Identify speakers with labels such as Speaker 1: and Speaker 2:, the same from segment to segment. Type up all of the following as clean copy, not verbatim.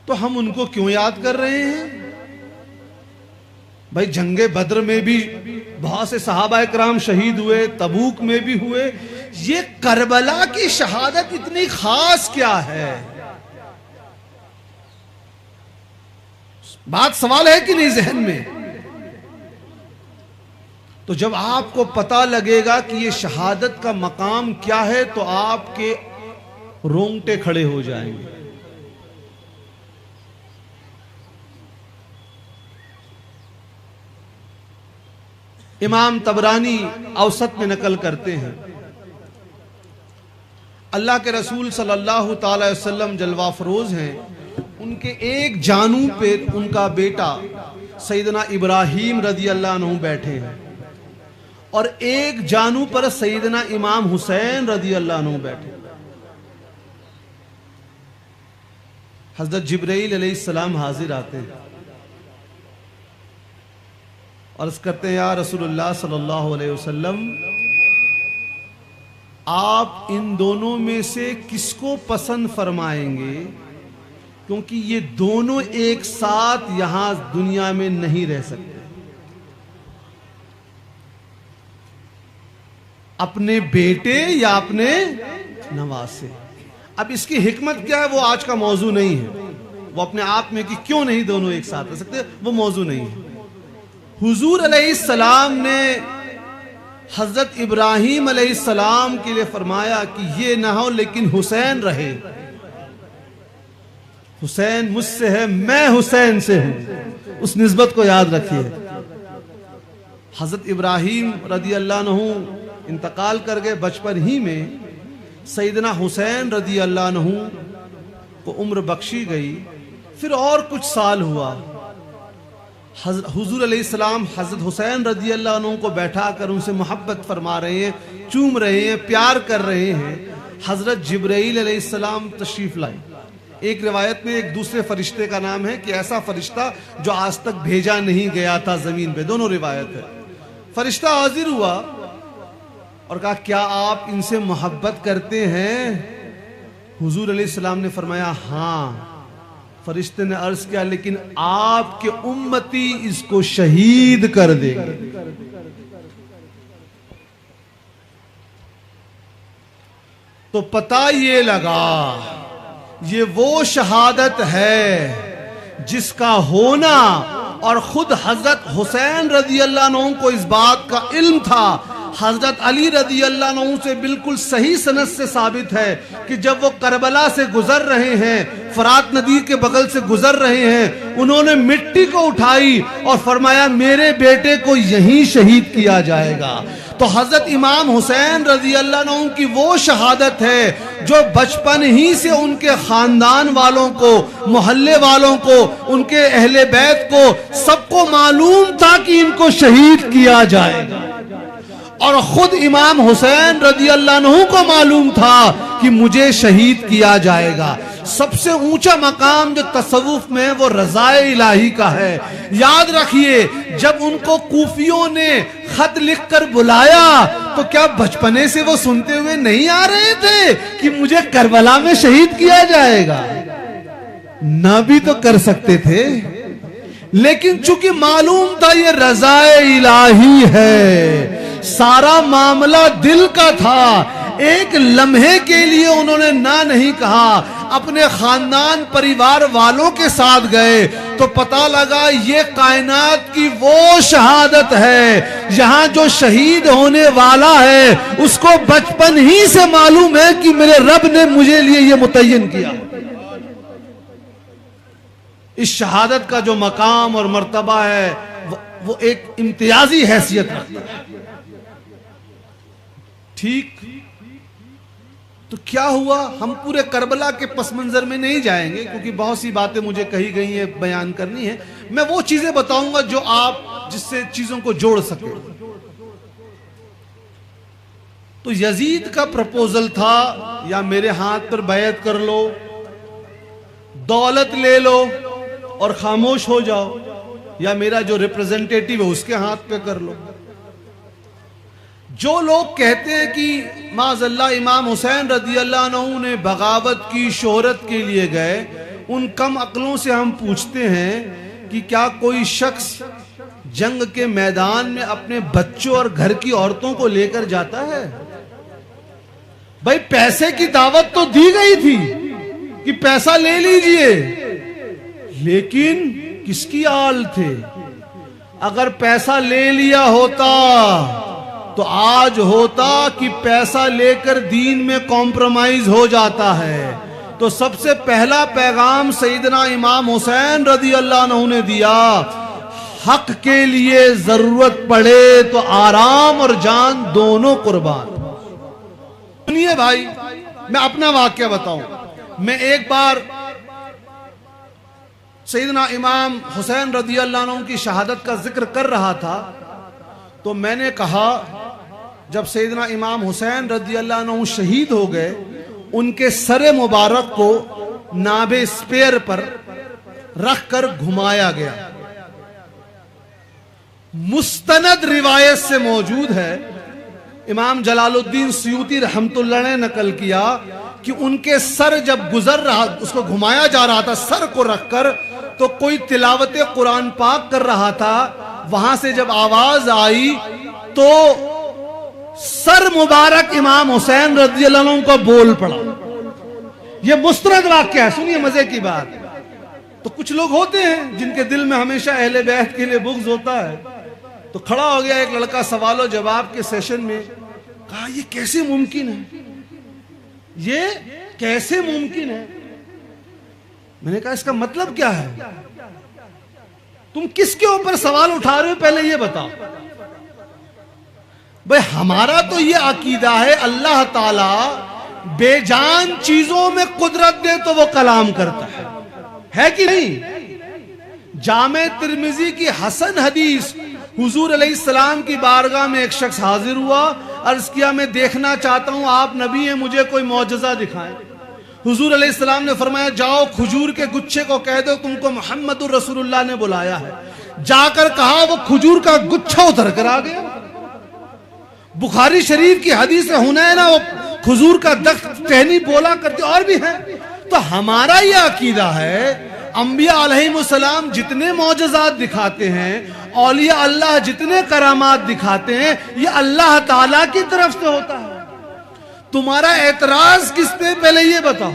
Speaker 1: तो हम उनको क्यों याद कर रहे हैं? भाई जंगे बद्र में भी बहुत से सहाबा इकराम शहीद हुए, तबूक में भी हुए। ये करबला की शहादत इतनी खास क्या है? बात सवाल है कि नहीं जहन में? तो जब आपको पता लगेगा कि ये शहादत का मकाम क्या है तो आपके रोंगटे खड़े हो जाएंगे। इमाम तबरानी औसत में नकल करते हैं, अल्लाह के रसूल सल्लल्लाहु अलैहि वसल्लम जलवा फरोज हैं। उनके एक जानू पे उनका बेटा सैयदना इब्राहीम रदी अल्लाह अन्हु बैठे हैं और एक जानू पर सैयदना इमाम हुसैन रदी अल्लाह अन्हु बैठे। हजरत जिब्राइल अलैहिस्सलाम हाजिर आते हैं, अर्ज करते हैं, या रसूलुल्लाह सल्लल्लाहु अलैहि वसल्लम, आप इन दोनों में से किसको पसंद फरमाएंगे? क्योंकि ये दोनों एक साथ यहां दुनिया में नहीं रह सकते। अपने बेटे या अपने नवासे। अब इसकी हिकमत क्या है वो आज का मौजू नहीं है, वो अपने आप में कि क्यों नहीं दोनों एक साथ रह सकते, वो मौजू नहीं है। हुजूर अलैहिस्सलाम ने हजरत इब्राहीम अलैहिस्सलाम के लिए फरमाया कि ये ना हो लेकिन हुसैन रहे। हुसैन मुझसे है, मैं हुसैन से हूं, उस निस्बत को याद रखिए। हजरत इब्राहीम रदी अल्लाह अन्हु इंतकाल कर गए बचपन ही में। सैयदना हुसैन रदी अल्लाह अन्हु को उम्र बख्शी गई। फिर और कुछ साल हुआ, हुजूर अलैहिस्सलाम हजरत हुसैन रदी अल्लाह अन्हु को बैठा कर उनसे मोहब्बत फरमा रहे हैं, चूम रहे हैं, प्यार कर रहे हैं। हजरत जिब्राइल अलैहिस्सलाम तशरीफ लाए। एक रिवायत में एक दूसरे फरिश्ते का नाम है कि ऐसा फरिश्ता जो आज तक भेजा नहीं गया था जमीन पे, दोनों रिवायत है। फरिश्ता हाजिर हुआ और कहा, क्या आप इनसे मोहब्बत करते हैं? हुजूर अलैहिस्सलाम ने फरमाया, हाँ। फरिश्ते ने अर्ज किया, लेकिन आपके उम्मती इसको शहीद कर देंगे। तो पता ये लगा ये वो शहादत है जिसका होना, और खुद हजरत हुसैन रजी अल्लाह अन्हु को इस बात का इल्म था। हजरत अली रदी अल्लाह अन्हु से बिल्कुल सही सनद से साबित है कि जब वो करबला से गुजर रहे हैं, फरात नदी के बगल से गुजर रहे हैं, उन्होंने मिट्टी को उठाई और फरमाया, मेरे बेटे को यहीं शहीद किया जाएगा। तो हजरत इमाम हुसैन रजी अल्लाह अन्हु की वो शहादत है जो बचपन ही से उनके खानदान वालों को, मोहल्ले वालों को, उनके अहले बैत को, सबको मालूम था कि इनको शहीद किया जाएगा। और खुद इमाम हुसैन रजी अल्लाह अन्हु को मालूम था कि मुझे शहीद किया जाएगा। सबसे ऊंचा मकाम जो तसव्वुफ में वो रज़ाए इलाही का है। याद रखिए, जब उनको कूफियों ने खत लिखकर बुलाया तो क्या बचपने से वो सुनते हुए नहीं आ रहे थे कि मुझे करबला में शहीद किया जाएगा? ना भी तो कर सकते थे, लेकिन चूंकि मालूम था ये रज़ाए इलाही है, सारा मामला दिल का था। एक लम्हे के लिए उन्होंने ना नहीं कहा, अपने खानदान परिवार वालों के साथ गए तो पता लगा ये कायनात की वो शहादत है जहां जो शहीद होने वाला है उसको बचपन ही से मालूम है कि मेरे रब ने मुझे लिए ये मुतय्यन किया। इस शहादत का जो मकाम और मर्तबा है वो एक इम्तियाजी हैसियत रखता है। ठीक, तो क्या हुआ? हम पूरे करबला के पस मंजर में नहीं जाएंगे क्योंकि बहुत सी बातें मुझे कही गई है, बयान करनी है। मैं वो चीजें बताऊंगा जो आप जिससे चीजों को जोड़ सके। तो यजीद का प्रपोजल था, या मेरे हाथ पर बैत कर लो, दौलत ले लो और खामोश हो जाओ, या मेरा जो रिप्रेजेंटेटिव है उसके हाथ पे कर लो। जो लोग कहते हैं कि माज़अल्लाह इमाम हुसैन रदी अल्लाह अन्हु ने बगावत की, शोहरत के लिए गए, उन कम अक्लों से हम पूछते हैं कि क्या कोई शख्स जंग के मैदान में अपने बच्चों और घर की औरतों को लेकर जाता है? भाई पैसे की दावत तो दी गई थी कि पैसा ले लीजिए, लेकिन किसकी आल थे? अगर पैसा ले लिया होता तो आज होता कि पैसा लेकर दीन में कॉम्प्रोमाइज हो जाता है। तो सबसे पहला पैगाम सईदना इमाम हुसैन रदी अल्लाह अन्हु ने दिया, हक के लिए जरूरत पड़े तो आराम और जान दोनों कुर्बान। सुनिए भाई, मैं अपना वाक्य बताऊं। मैं एक बार सईदना इमाम हुसैन रदी अल्लाह अन्हु की शहादत का जिक्र कर रहा था, तो मैंने कहा जब सईदना इमाम हुसैन रदी अल्लाह अन्हु शहीद हो गए, उनके सरे मुबारक को नाभे स्पेयर पर रखकर घुमाया गया। मुस्तनद रिवायत से मौजूद है, इमाम जलालुद्दीन सुयूती रहमतुल्लाह ने नकल किया कि उनके सर जब गुजर रहा, उसको घुमाया जा रहा था सर को रखकर, तो कोई तिलावत कुरान पाक कर रहा था। वहां से जब आवाज आई तो सर मुबारक इमाम हुसैन रज़ियल्लाहु अन्हु को बोल पड़ा। यह मुस्तनद वाक़या है। सुनिए मजे की बात। तो कुछ लोग होते हैं जिनके दिल में हमेशा अहले बैत के लिए बुग़्ज़ होता है। तो खड़ा हो गया एक लड़का सवाल और जवाब के सेशन में, कहा ये कैसे मुमकिन है, ये कैसे मुमकिन है? मैंने कहा इसका मतलब क्या है, तुम किसके ऊपर सवाल उठा रहे हो, पहले ये बताओ। भाई हमारा तो ये अकीदा है, अल्लाह ताला बेजान चीजों में कुदरत दे तो वो कलाम करता है कि नहीं? जामे तिर्मिजी की हसन हदीस, हुजूर अलैहिस्सलाम की बारगाह में एक शख्स हाजिर हुआ, अर्ज किया मैं देखना चाहता हूं आप नबी हैं, मुझे कोई मौजज़ा दिखाएं। हुजूर अलैहिस्सलाम ने फरमाया जाओ खजूर के गुच्छे को कह दो तुमको मोहम्मदुर रसूलुल्लाह ने बुलाया है। जाकर कहा, वो खजूर का गुच्छा उतर कर आ गया। बुखारी शरीफ की हदीस हुनैना, वो खजूर का दख्त टहनी बोला करते और भी है। तो हमारा यह अकीदा है, अंबिया अलैहिमुस्सलाम जितने मौजज़ात दिखाते हैं, औलिया अल्लाह जितने करामात दिखाते हैं, ये अल्लाह ताला की तरफ से होता है। तुम्हारा एतराज किस पे, पहले ये बताओ।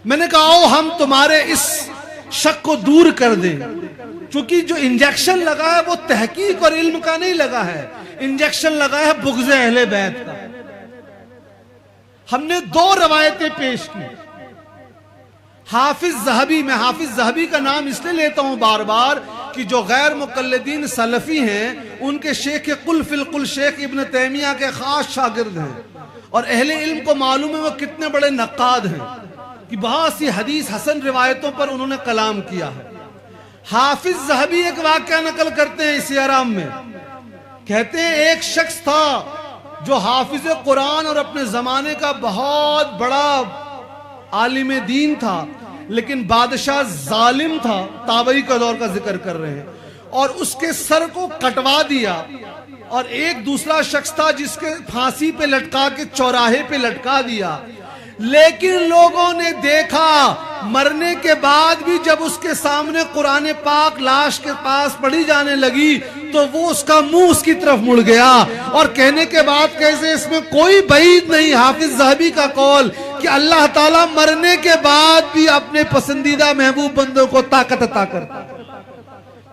Speaker 1: मैंने कहा आओ हम तुम्हारे इस शक को दूर कर दें, क्योंकि जो इंजेक्शन लगा है वो तहकीक और इल्म का नहीं लगा है, इंजेक्शन लगा है बुग़्ज़ अहले बैत का। हमने दो रवायतें पेश की। हाफिज ज़हबी, मैं हाफिज ज़हबी का नाम इसलिए लेता हूं बार बार कि जो गैर मुक़ल्लिदीन सलफी हैं, उनके शेख कुल फिल कुल शेख इब्न तैमिया के खास शागिर्द हैं, और अहले इल्म को मालूम है वो कितने बड़े नक़ाद हैं कि बहुत सी हदीस हसन रिवायतों पर उन्होंने कलाम किया है। हाफिज ज़हबी एक वाक़या नकल करते हैं सियाराम में, कहते हैं एक शख्स था जो हाफिज कुरान और अपने जमाने का बहुत बड़ा आलिम दीन था, लेकिन बादशाह जालिम था, ताबई का दौर का जिक्र कर रहे हैं, और उसके सर को कटवा दिया। और एक दूसरा शख्स था जिसके फांसी पे लटका के चौराहे पे लटका दिया। लेकिन लोगों ने देखा मरने के बाद भी जब उसके सामने कुरान पाक लाश के पास पढ़ी जाने लगी तो वो उसका मुंह उसकी तरफ मुड़ गया, और कहने के बाद कैसे इसमें कोई बईद नहीं, हाफिज ज़हबी का कौल कि अल्लाह ताला मरने के बाद भी अपने पसंदीदा महबूब बंदों को ताकत अता करता।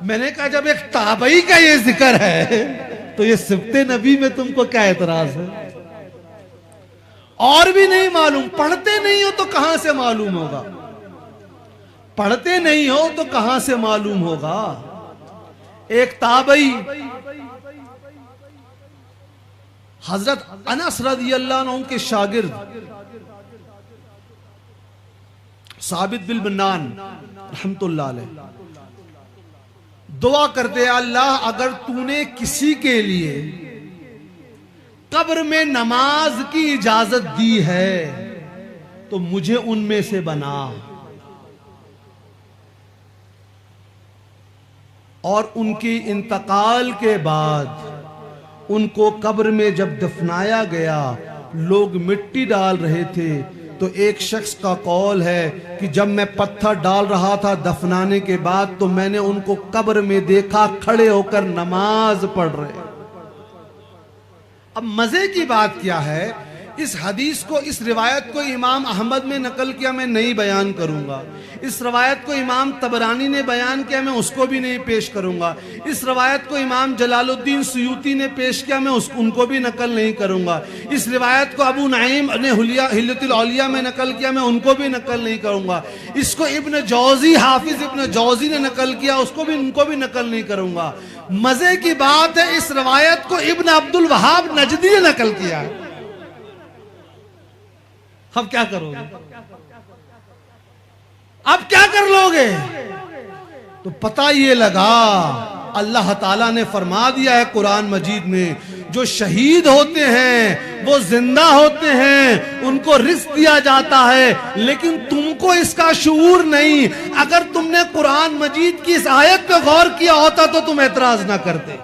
Speaker 1: मैंने कहा जब एक ताबई का ये जिक्र है तो ये सिफ्ते नबी में तुमको क्या एतराज है? और भी नहीं मालूम, पढ़ते नहीं हो तो कहां से मालूम होगा, पढ़ते नहीं हो तो कहां से मालूम होगा। एक ताबई हजरत अनस रज़ियल्लाहु अन्हु के शागिर्द साबित बिन बन्नान रहमतुल्लाह अलैह दुआ करते, अल्लाह अगर तूने किसी के लिए कब्र में नमाज की इजाजत दी है तो मुझे उनमें से बना, और उनकी इंतकाल के बाद उनको कब्र में जब दफनाया गया, लोग मिट्टी डाल रहे थे, तो एक शख्स का कौल है कि जब मैं पत्थर डाल रहा था दफनाने के बाद तो मैंने उनको कब्र में देखा खड़े होकर नमाज पढ़ रहे। अब मजे की बात क्या है, इस हदीस को, इस रिवायत को इमाम अहमद में नकल किया, मैं नहीं बयान करूंगा। इस रवायत को इमाम तबरानी ने बयान किया, मैं उसको भी नहीं पेश करूंगा। इस रवायत को इमाम जलालुद्दीन सुयूती ने पेश किया, मैं उनको भी नकल नहीं करूंगा। इस रिवायत को अबू नईम ने हिल्यतुल औलिया में नकल किया, मैं उनको भी नकल नहीं करूंगा। इसको इब्न जौजी, हाफिज इब्न जौजी ने नकल किया, उनको भी नकल नहीं करूंगा। मजे की बात है, इस रवायत को इब्न अब्दुल वहाब नजदी ने नकल किया है। अब क्या करोगे, अब क्या कर लोगे? तो पता ये लगा, अल्लाह ताला ने फरमा दिया है कुरान मजीद में, जो शहीद होते हैं वो जिंदा होते हैं, उनको रिस्क दिया जाता है, लेकिन तुमको इसका शऊर नहीं। अगर तुमने कुरान मजीद की इस आयत पे गौर किया होता तो तुम एतराज ना करते।